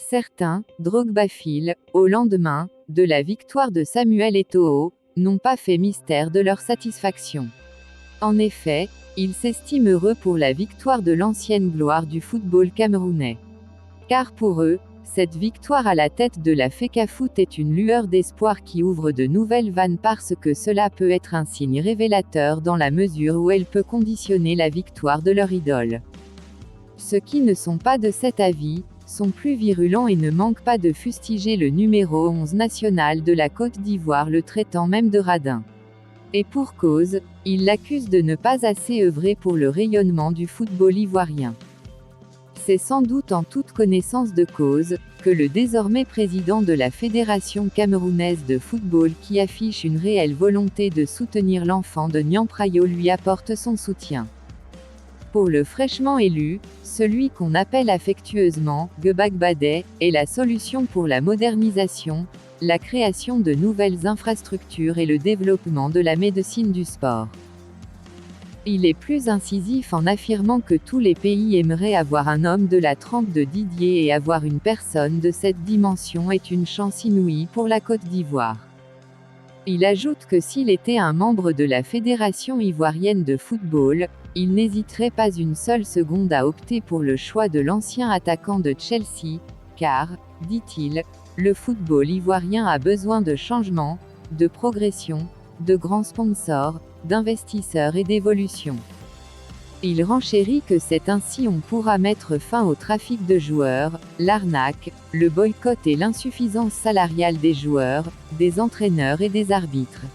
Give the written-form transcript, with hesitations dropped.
Certains, Drogba-philes, au lendemain de la victoire de Samuel Eto'o, n'ont pas fait mystère de leur satisfaction. En effet, ils s'estiment heureux pour la victoire de l'ancienne gloire du football camerounais. Car pour eux, cette victoire à la tête de la FECAFOOT est une lueur d'espoir qui ouvre de nouvelles vannes parce que cela peut être un signe révélateur dans la mesure où elle peut conditionner la victoire de leur idole. Ceux qui ne sont pas de cet avis, sont plus virulents et ne manquent pas de fustiger le numéro 11 national de la Côte d'Ivoire, le traitant même de radin. Et pour cause, ils l'accusent de ne pas assez œuvrer pour le rayonnement du football ivoirien. C'est sans doute en toute connaissance de cause, que le désormais président de la Fédération camerounaise de football, qui affiche une réelle volonté de soutenir l'enfant de Niamprayo, lui apporte son soutien. Pour le fraîchement élu, celui qu'on appelle affectueusement « Gbagba-Day » est la solution pour la modernisation, la création de nouvelles infrastructures et le développement de la médecine du sport. Il est plus incisif en affirmant que tous les pays aimeraient avoir un homme de la trempe de Didier, et avoir une personne de cette dimension est une chance inouïe pour la Côte d'Ivoire. Il ajoute que s'il était un membre de la Fédération ivoirienne de football, il n'hésiterait pas une seule seconde à opter pour le choix de l'ancien attaquant de Chelsea, car, dit-il, le football ivoirien a besoin de changement, de progression, de grands sponsors, d'investisseurs et d'évolution. Il renchérit que c'est ainsi on pourra mettre fin au trafic de joueurs, l'arnaque, le boycott et l'insuffisance salariale des joueurs, des entraîneurs et des arbitres.